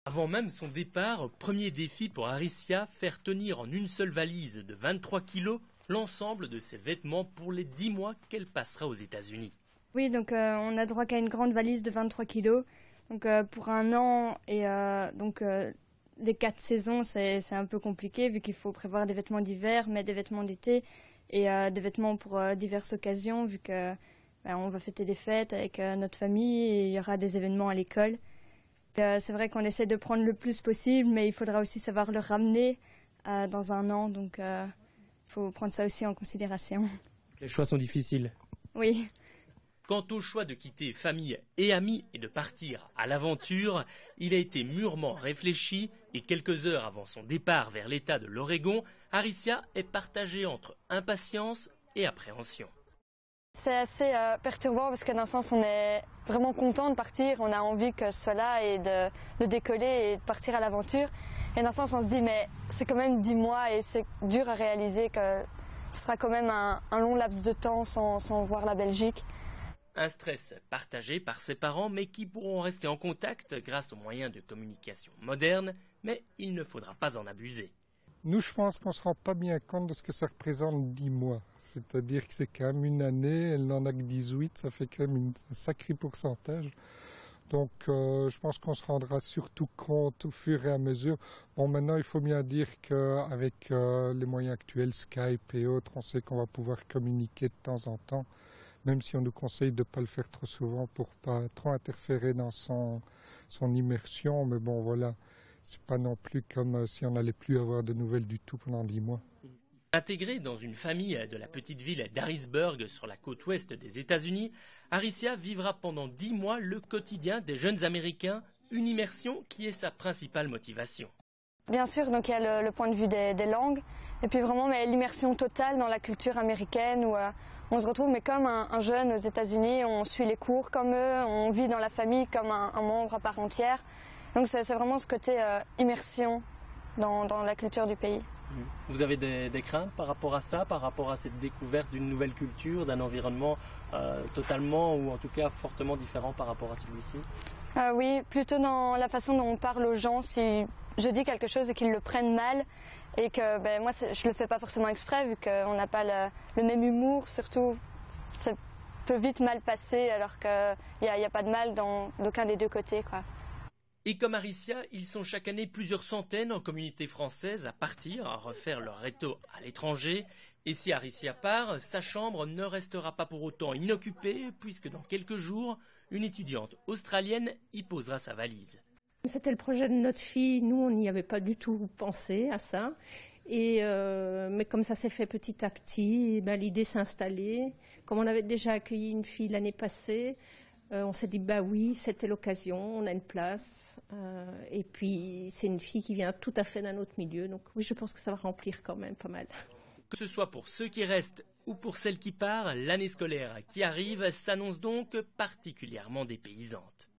Avant même son départ, premier défi pour Aricia, faire tenir en une seule valise de 23 kilos l'ensemble de ses vêtements pour les 10 mois qu'elle passera aux États-Unis. Oui, donc on a droit qu'à une grande valise de 23 kilos. Donc pour un an et les 4 saisons, c'est un peu compliqué vu qu'il faut prévoir des vêtements d'hiver, mais des vêtements d'été et des vêtements pour diverses occasions vu que on va fêter des fêtes avec notre famille et il y aura des événements à l'école. C'est vrai qu'on essaie de prendre le plus possible, mais il faudra aussi savoir le ramener dans un an, donc il faut prendre ça aussi en considération. Les choix sont difficiles. Oui. Quant au choix de quitter famille et amis et de partir à l'aventure, il a été mûrement réfléchi et quelques heures avant son départ vers l'État de l'Oregon, Aricia est partagée entre impatience et appréhension. C'est assez perturbant parce que d'un sens on est vraiment content de partir, on a envie que ce soit là et de décoller et de partir à l'aventure. Et d'un sens on se dit mais c'est quand même 10 mois et c'est dur à réaliser que ce sera quand même un long laps de temps sans voir la Belgique. Un stress partagé par ses parents mais qui pourront rester en contact grâce aux moyens de communication modernes, mais il ne faudra pas en abuser. Nous, je pense qu'on ne se rend pas bien compte de ce que ça représente 10 mois. C'est-à-dire que c'est quand même une année, elle n'en a que 18, ça fait quand même un sacré pourcentage. Donc je pense qu'on se rendra surtout compte au fur et à mesure. Bon, maintenant, il faut bien dire qu'avec les moyens actuels, Skype et autres, on sait qu'on va pouvoir communiquer de temps en temps, même si on nous conseille de ne pas le faire trop souvent pour ne pas trop interférer dans son immersion. Mais bon, voilà. C'est pas non plus comme si on n'allait plus avoir de nouvelles du tout pendant 10 mois. Intégrée dans une famille de la petite ville d'Harrisburg sur la côte ouest des États-Unis, Aricia vivra pendant 10 mois le quotidien des jeunes Américains, une immersion qui est sa principale motivation. Bien sûr, donc il y a le point de vue des langues et puis vraiment l'immersion totale dans la culture américaine où on se retrouve mais comme un jeune aux États-Unis, on suit les cours comme eux, on vit dans la famille comme un membre à part entière. Donc c'est vraiment ce côté immersion dans la culture du pays. Vous avez des craintes par rapport à ça, par rapport à cette découverte d'une nouvelle culture, d'un environnement totalement ou en tout cas fortement différent par rapport à celui-ci? Oui, plutôt dans la façon dont on parle aux gens. Si je dis quelque chose et qu'ils le prennent mal et que moi je le fais pas forcément exprès vu qu'on n'a pas le même humour, surtout ça peut vite mal passer alors qu'il n'y a pas de mal d'aucun des deux côtés, quoi. Et comme Aricia, ils sont chaque année plusieurs centaines en communauté française à partir, à refaire leur réto à l'étranger. Et si Aricia part, sa chambre ne restera pas pour autant inoccupée, puisque dans quelques jours, une étudiante australienne y posera sa valise. C'était le projet de notre fille, nous on n'y avait pas du tout pensé à ça. Mais comme ça s'est fait petit à petit, l'idée s'est installée. Comme on avait déjà accueilli une fille l'année passée, on s'est dit bah oui, c'était l'occasion, on a une place. Et puis c'est une fille qui vient tout à fait d'un autre milieu, donc oui, je pense que ça va remplir quand même pas mal. Que ce soit pour ceux qui restent ou pour celles qui partent, l'année scolaire qui arrive s'annonce donc particulièrement dépaysante.